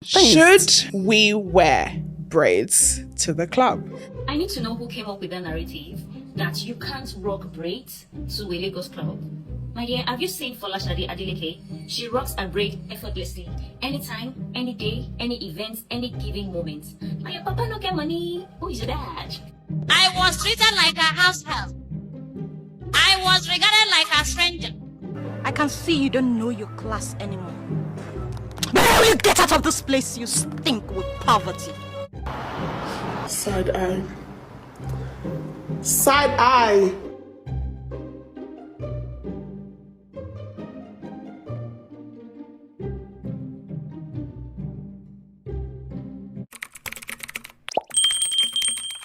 Should we wear braids to the club? I need to know who came up with the narrative that you can't rock braids to a Lagos club. My dear, have you seen Folashade Adeleke? She rocks a braid effortlessly, anytime, any day, any event, any given moment. And your papa no get money. Who is your dad? I was treated like a house help. I was regarded like a stranger. I can see you don't know your class anymore. Now you get out of this place, you stink with poverty. Side eye. Side eye.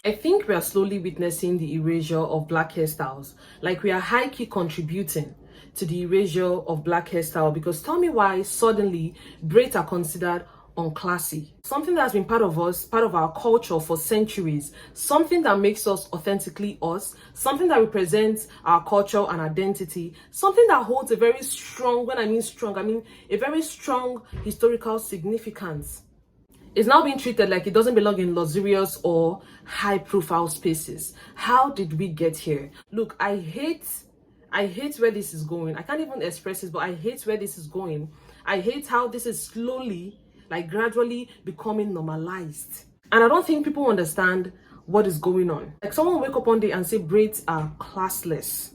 I think we are slowly witnessing the erasure of black hairstyles. Like we are high-key contributing to the erasure of black hairstyle, because tell me why suddenly braids are considered unclassy. Something that's been part of us, part of our culture for centuries, something that makes us authentically us, something that represents our culture and identity, something that holds a very strong, when I mean strong, I mean a very strong historical significance. It's now being treated like it doesn't belong in luxurious or high-profile spaces. How did we get here? Look, I hate where this is going. I can't even express it, but I hate where this is going. I hate how this is slowly, like gradually becoming normalized. And I don't think people understand what is going on. Like someone will wake up one day and say braids are classless.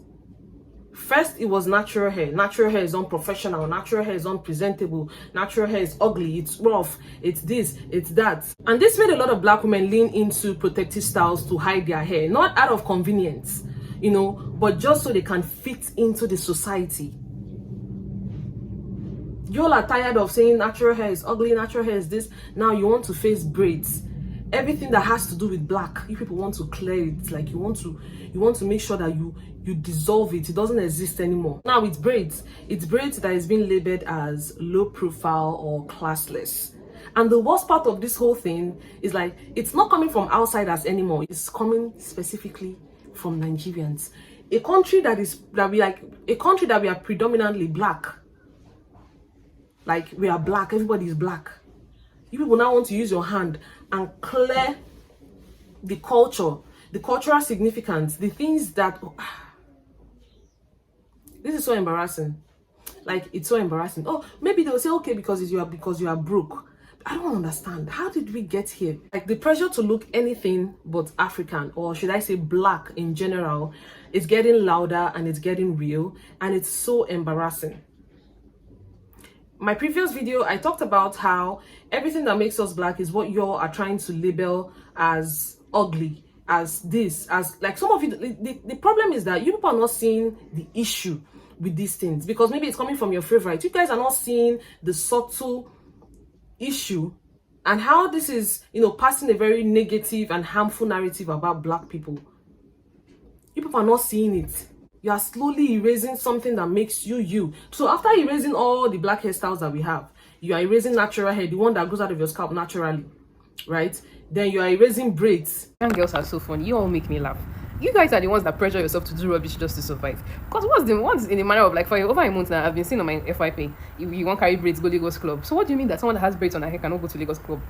First, it was natural hair. Natural hair is unprofessional. Natural hair is unpresentable. Natural hair is ugly. It's rough. It's this. It's that. And this made a lot of black women lean into protective styles to hide their hair. Not out of convenience, you know, but just so they can fit into the society. Y'all are tired of saying natural hair is ugly. Natural hair is this. Now you want to face braids. Everything that has to do with black, you people want to clear it. Like you want to make sure that you dissolve it. It doesn't exist anymore. Now it's braids that is being labeled as low profile or classless. And the worst part of this whole thing is like it's not coming from outsiders anymore. It's coming specifically from Nigerians, a country that we are predominantly black. Like we are black. Everybody is black. You people now want to use your hand and clear the culture, the cultural significance, the things that this is so embarrassing. Like it's so embarrassing. Oh, maybe they'll say okay because you are broke. I don't understand. How did we get here? Like the pressure to look anything but African, or should I say black in general, is getting louder and it's getting real, and it's so embarrassing. My previous video, I talked about how everything that makes us black is what y'all are trying to label as ugly, as this, as like some of you. The problem is that you people are not seeing the issue with these things, because maybe it's coming from your favorite. You guys are not seeing the subtle issue and how this is, you know, passing a very negative and harmful narrative about black people. You people are not seeing it. You are slowly erasing something that makes you you. So after erasing all the black hairstyles that we have, you are erasing natural hair, the one that goes out of your scalp naturally, right? Then you are erasing braids. And girls are so funny. You all make me laugh. You guys are the ones that pressure yourself to do rubbish just to survive. Because what's in the manner of like for over a month now, I've been seeing on my FYP, you won't carry braids, go Lagos club. So what do you mean that someone that has braids on their hair cannot go to Lagos club?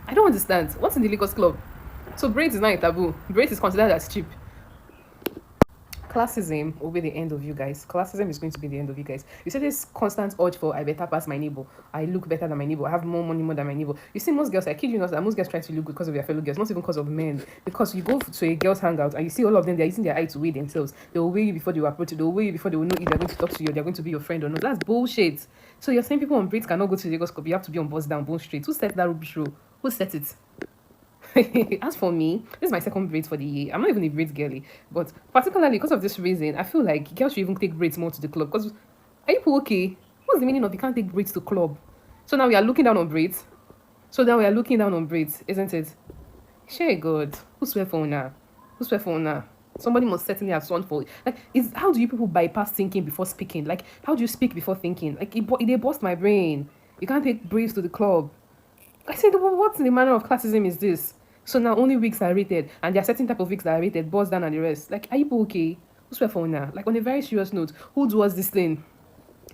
I don't understand. What's in the Lagos club? So braids is not a taboo. Braids is considered as cheap. Classism will be the end of you guys. Classism is going to be the end of you guys. You see this constant urge for I better pass my neighbor. I look better than my neighbor. I have more money more than my neighbor. You see most girls, I kid you not, that most girls try to look good because of their fellow girls, not even because of men. Because you go to a girls hangout and you see all of them, they're using their eye to weigh themselves. They will weigh you before they will approach you. They will weigh you before they will know if they're going to talk to you, they're going to be your friend or not. That's bullshit. So you're saying people on braids cannot go to the Lagos Club. You have to be on bus down, bone straight. Who set that rubbish rule? Who set it? As for me, this is my second braid for the year. I'm not even a braids girly, but particularly because of this reason, I feel like girls should even take braids more to the club. Because are you people okay? What's the meaning of you can't take braids to club? So now we are looking down on braids. Isn't it? Share God. Who swear for now? Somebody must certainly have sworn for it. Like, how do you people bypass thinking before speaking? Like, how do you speak before thinking? Like, they bust my brain. You can't take braids to the club. I said, well, what in the manner of classism is this? So now only wigs are rated, and there are certain type of wigs that are rated, bust down and the rest. Like, are you okay? Who's swear for now? Like, on a very serious note, who does this thing?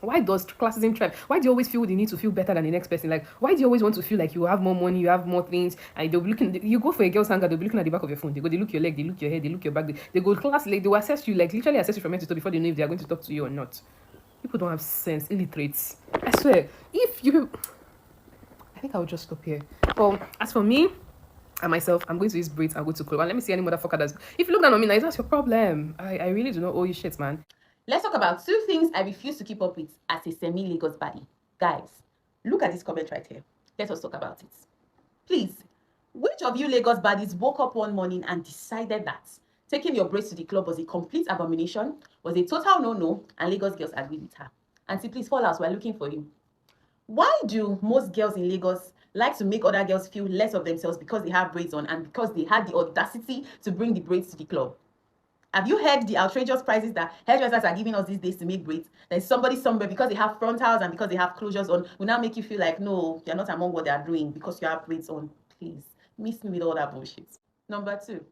Why does classism thrive? Why do you always feel the need to feel better than the next person? Like, why do you always want to feel like you have more money, you have more things, and they'll be looking, you go for a girl's hangar, they'll be looking at the back of your phone. They look your leg, they look your head, they look your back, they go class, like, they will assess you, like, literally assess you from head to toe before they know if they are going to talk to you or not. People don't have sense, illiterates. I swear, if you people, I think I'll just stop here. Well, as for me, and myself, I'm going to use braids and go to club. And let me see any motherfucker that's... If you look down on me now, that's your problem. I really do not owe you shit, man. Let's talk about 2 things I refuse to keep up with as a semi-Lagos body. Guys, look at this comment right here. Let us talk about it. Please, which of you Lagos baddies woke up one morning and decided that taking your braids to the club was a complete abomination, was a total no-no, and Lagos girls agreed with her? Auntie, please fall out. We're looking for you. Why do most girls in Lagos like to make other girls feel less of themselves because they have braids on and because they had the audacity to bring the braids to the club? Have you heard the outrageous prices that hairdressers are giving us these days to make braids? There's somebody somewhere, because they have frontals and because they have closures on, will now make you feel like, no, you're not among what they are doing because you have braids on. Please, miss me with all that bullshit. Number 2,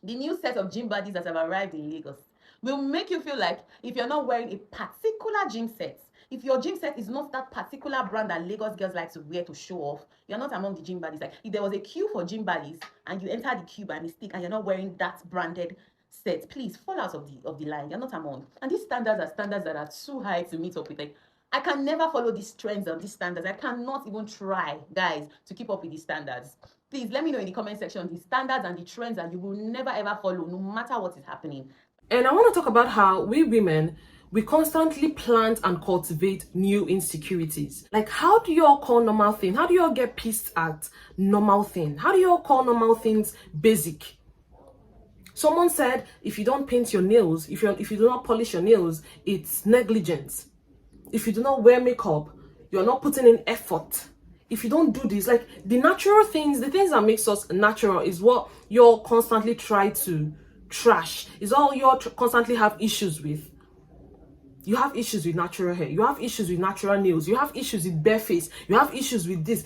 the new set of gym buddies that have arrived in Lagos will make you feel like if you're not wearing a particular gym set, if your gym set is not that particular brand that Lagos girls like to wear to show off, you're not among the gym buddies. Like, if there was a queue for gym buddies and you enter the queue by mistake and you're not wearing that branded set, please fall out of the line. You're not among. And these standards are standards that are too high to meet up with. Like, I can never follow these trends and these standards. I cannot even try, guys, to keep up with these standards. Please let me know in the comment section the standards and the trends that you will never ever follow, no matter what is happening. And I want to talk about how we women, we constantly plant and cultivate new insecurities. Like, how do you all call normal thing? How do you all get pissed at normal thing? How do you all call normal things basic? Someone said, if you don't paint your nails, if you do not polish your nails, it's negligence. If you do not wear makeup, you're not putting in effort. If you don't do this, like, the natural things, the things that makes us natural is what you're constantly try to trash. Is all you constantly have issues with. You have issues with natural hair. You have issues with natural nails. You have issues with bare face. You have issues with this.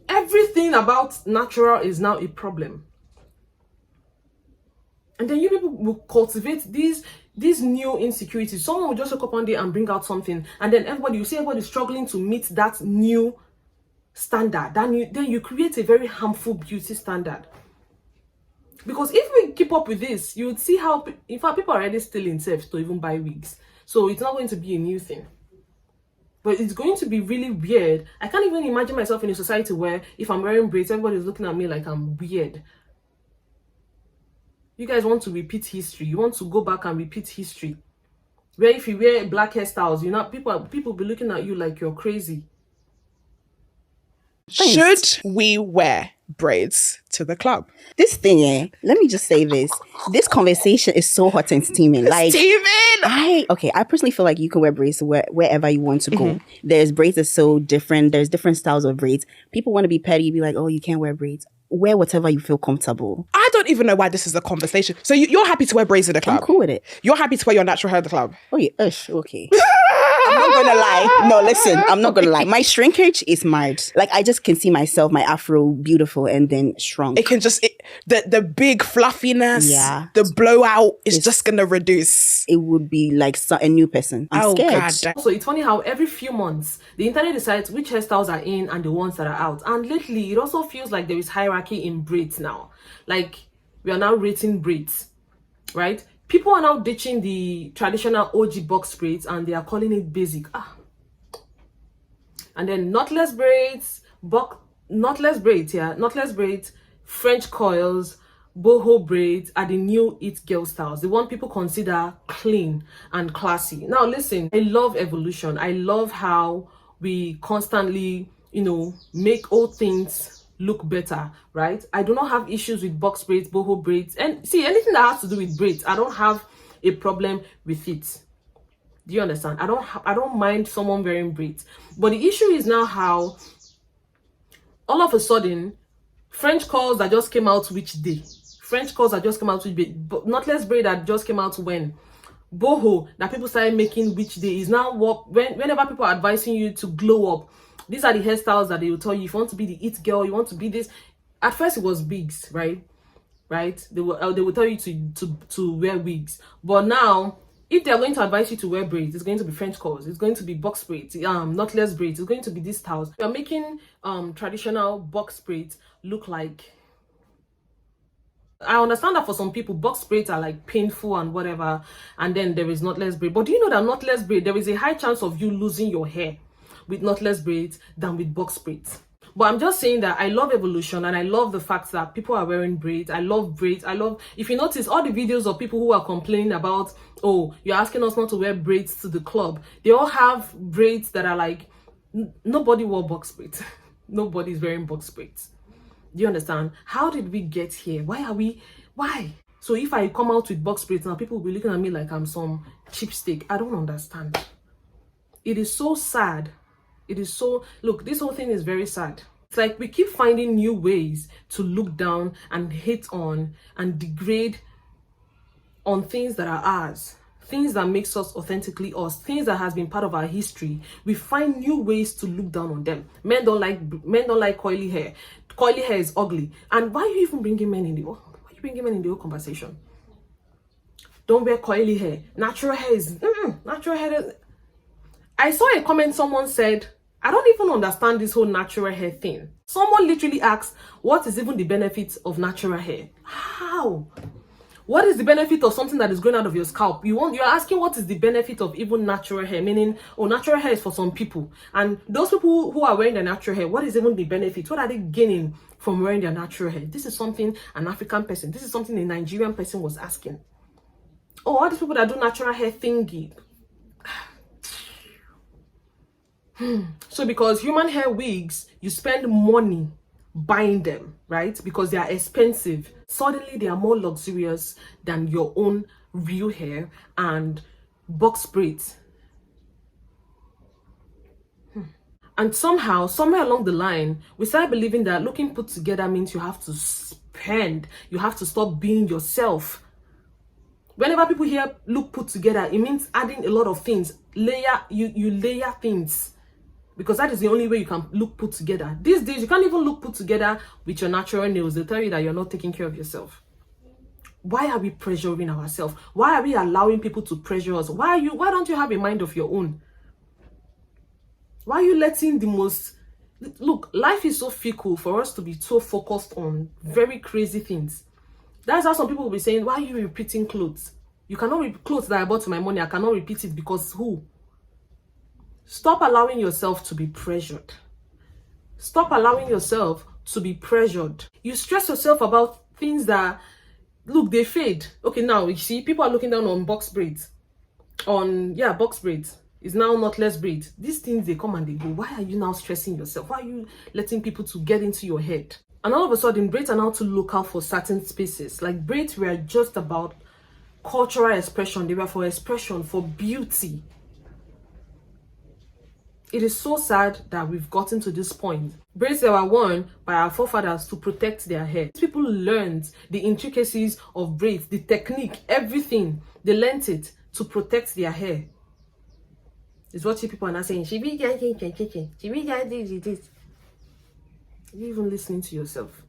Everything about natural is now a problem. And then you people will cultivate these new insecurities. Someone will just wake up one day and bring out something, and then you see everybody struggling to meet that new standard. Then you create a very harmful beauty standard. Because if we keep up with this, you would see how, in fact, people are already stealing self to even buy wigs. So it's not going to be a new thing. But it's going to be really weird. I can't even imagine myself in a society where if I'm wearing braids, everybody's looking at me like I'm weird. You guys want to repeat history. You want to go back and repeat history. Where if you wear black hairstyles, you know, people be looking at you like you're crazy. Should we wear braids to the club? This thing, let me just say this. This conversation is so hot and steaming. Like, Steven! I personally feel like you can wear braids wherever you want to go. There's braids are so different. There's different styles of braids. People want to be petty, be like, oh, you can't wear braids. Wear whatever you feel comfortable. I don't even know why this is a conversation. So you're happy to wear braids in the club? I'm cool with it. You're happy to wear your natural hair at the club? Oh yeah, okay. I'm not gonna lie. No, listen, I'm not gonna lie. My shrinkage is mad. Like, I just can see myself, my afro beautiful and then shrunk. It can just, the big fluffiness, yeah, the blowout is just gonna reduce. It would be like a new person. I'm scared. So it's funny how every few months, the internet decides which hairstyles are in and the ones that are out. And lately, it also feels like there is hierarchy in braids now. Like, we are now rating braids, right? People are now ditching the traditional OG box braids and they are calling it basic. And then knotless braids, French coils, boho braids are the new it girl styles. The one people consider clean and classy. Now listen, I love evolution. I love how we constantly, make old things look better, right? I do not have issues with box braids, boho braids, and see, anything that has to do with braids, I don't have a problem with it. Do you understand? I don't mind someone wearing braids, but the issue is now how all of a sudden French curls that just came out which day, but knotless braid that just came out when, boho that people started making which day is now what, whenever people are advising you to glow up, these are the hairstyles that they will tell you. If you want to be the it girl, you want to be this. At first it was wigs, right? They will tell you to wear wigs. But now If they're going to advise you to wear braids, it's going to be French curls, it's going to be box braids, knotless braids, it's going to be these styles. You're making traditional box braids look like, I understand that for some people box braids are like painful and whatever, and then there is knotless braid. But do you know that knotless braid, there is a high chance of you losing your hair with knotless braids than with box braids? But I'm just saying that I love evolution, and I love the fact that people are wearing braids. I love braids. I love, if you notice, all the videos of people who are complaining about, oh, you're asking us not to wear braids to the club, they all have braids that are like, nobody wore box braids. Nobody's wearing box braids. Do you understand? How did we get here? Why? So if I come out with box braids now, people will be looking at me like I'm some cheapskate. I don't understand. It is so sad. It is so, look, this whole thing is very sad. It's like we keep finding new ways to look down and hate on and degrade on things that are ours, things that makes us authentically us, things that has been part of our history. We find new ways to look down on them. Men don't like coily hair. Coily hair is ugly. And why are you even bringing men in the why are you bringing men in the whole conversation? Don't wear coily hair. Natural hair is natural hair. I saw a comment, someone said, I don't even understand this whole natural hair thing. Someone literally asked, what is even the benefit of natural hair? How? What is the benefit of something that is growing out of your scalp? You're asking what is the benefit of even natural hair, meaning, oh, natural hair is for some people. And those people who are wearing their natural hair, what is even the benefit? What are they gaining from wearing their natural hair? This is something an African person, this is something a Nigerian person was asking. Oh, all these people that do natural hair thingy. So because human hair wigs, you spend money buying them, right? Because they are expensive. Suddenly they are more luxurious than your own real hair and box braids. And somehow, somewhere along the line, we started believing that looking put together means you have to spend, you have to stop being yourself. Whenever people hear look put together, it means adding a lot of things. You layer things. Because that is the only way you can look put together. These days, you can't even look put together with your natural nails. They'll tell you that you're not taking care of yourself. Why are we pressuring ourselves? Why are we allowing people to pressure us? Why don't you have a mind of your own? Why are you letting the most... Look, life is so fickle for us to be so focused on very crazy things. That's how some people will be saying, why are you repeating clothes? You cannot clothes that I bought with my money. I cannot repeat it because who? Stop allowing yourself to be pressured. Stop allowing yourself to be pressured. You stress yourself about things that, look, they fade. Okay, now, you see, people are looking down on box braids. Box braids. It's now knotless braids. These things, they come and they go. Why are you now stressing yourself? Why are you letting people to get into your head? And all of a sudden, braids are now too local for certain spaces. Like, braids were just about cultural expression. They were for expression, for beauty. It is so sad that we've gotten to this point. Braids that were worn by our forefathers to protect their hair. People learned the intricacies of braids, the technique, everything. They learned it to protect their hair. It's what you people are not saying. Are you even listening to yourself?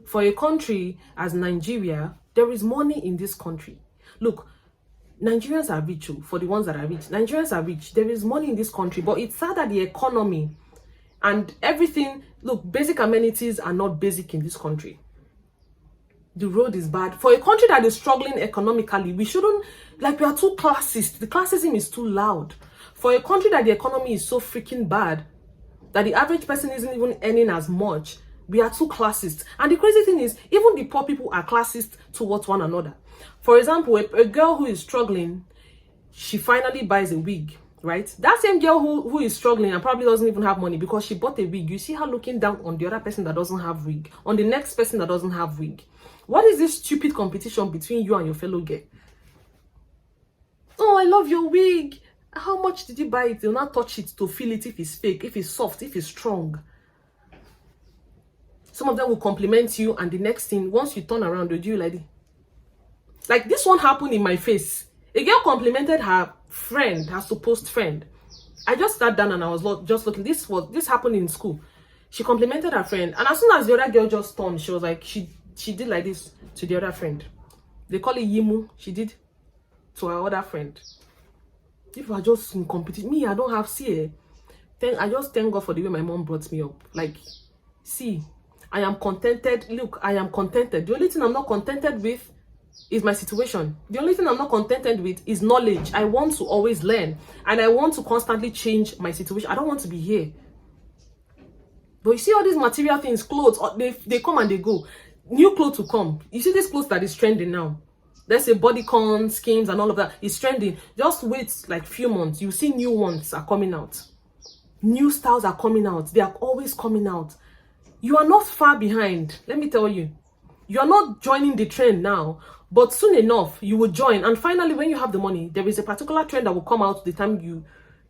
For a country as Nigeria, there is money in this country. Look, Nigerians are rich, for the ones that are rich. Nigerians are rich. There is money in this country, but it's sad that the economy and everything, look, basic amenities are not basic in this country. The road is bad. For a country that is struggling economically, we shouldn't, like, we are too classist. The classism is too loud. For a country that the economy is so freaking bad, that the average person isn't even earning as much, we are too classist. And the crazy thing is, even the poor people are classist towards one another. For example, a girl who is struggling, she finally buys a wig, right? That same girl who is struggling and probably doesn't even have money because she bought a wig, you see her looking down on the other person that doesn't have wig, on the next person that doesn't have wig. What is this stupid competition between you and your fellow girl? Oh, I love your wig. How much did you buy it? You'll not touch it to feel it if it's fake, if it's soft, if it's strong. Some of them will compliment you, and the next thing, once you turn around, they'll do you like this. Like, this one happened in my face. A girl complimented her friend, her supposed friend. I just sat down and I was just looking. This happened in school. She complimented her friend, and as soon as the other girl just turned, she was like, she did like this to the other friend. They call it yimu. She did. to our other friend. If you are just in competition, me, I don't have I just thank God for the way my mom brought me up. Like, see, I am contented. Look, I am contented. The only thing I'm not contented with is my situation. The only thing I'm not contented with is knowledge. I want to always learn, and I want to constantly change my situation. I don't want to be here. But you see all these material things, clothes, they come and they go. New clothes will come. You see this clothes that is trending now. Let's say bodycon schemes and all of that is trending. Just wait like few months. You see new ones are coming out. New styles are coming out. They are always coming out. You are not far behind. Let me tell you. You are not joining the trend now. But soon enough, you will join. And finally, when you have the money, there is a particular trend that will come out the time you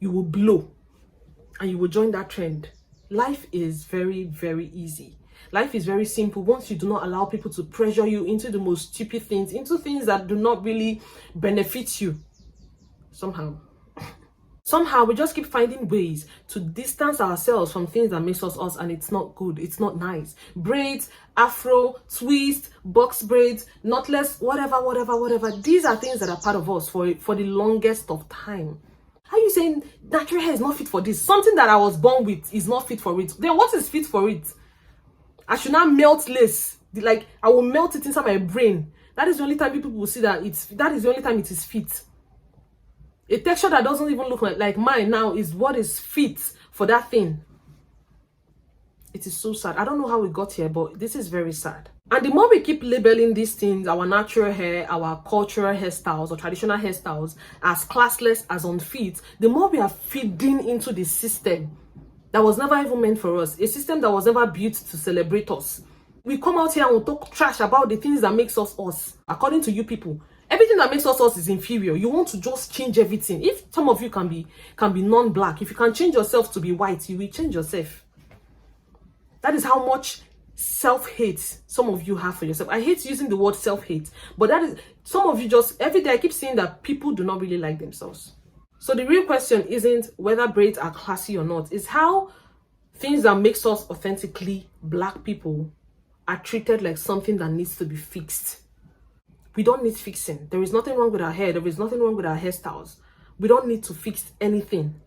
will blow. And you will join that trend. Life is very, very easy. Life is very simple once you do not allow people to pressure you into the most stupid things, into things that do not really benefit you. Somehow we just keep finding ways to distance ourselves from things that makes us, and it's not good. It's not nice. Braids, afro, twist, box braids, knotless, whatever. These are things that are part of us for the longest of time. How are you saying natural hair is not fit for this? Something that I was born with is not fit for it. Then what is fit for it? I should not melt lace. Like, I will melt it inside my brain. That is the only time people will see that that is the only time it is fit. A texture that doesn't even look like mine now is what is fit for that thing. It is so sad. I don't know how we got here, but this is very sad. And the more we keep labeling these things, our natural hair, our cultural hairstyles or traditional hairstyles, as classless, as unfit, the more we are feeding into the system that was never even meant for us. A system that was never built to celebrate us. We come out here and we talk trash about the things that makes us us. According to you people, everything that makes us is inferior. You want to just change everything. If some of you can be non-black, if you can change yourself to be white, you will change yourself. That is how much self-hate some of you have for yourself. I hate using the word self-hate, but that is, some of you just, every day I keep saying that people do not really like themselves. So the real question isn't whether braids are classy or not. It's how things that makes us authentically black people are treated like something that needs to be fixed. We don't need fixing. There is nothing wrong with our hair. There is nothing wrong with our hairstyles. We don't need to fix anything.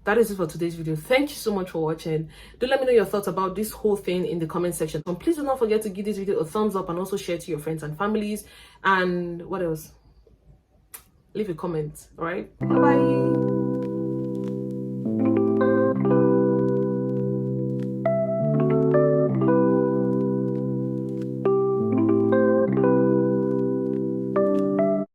That is it for today's video. Thank you so much for watching. Do let me know your thoughts about this whole thing in the comment section. And please do not forget to give this video a thumbs up and also share to your friends and families. And what else? Leave a comment. All right. Bye-bye.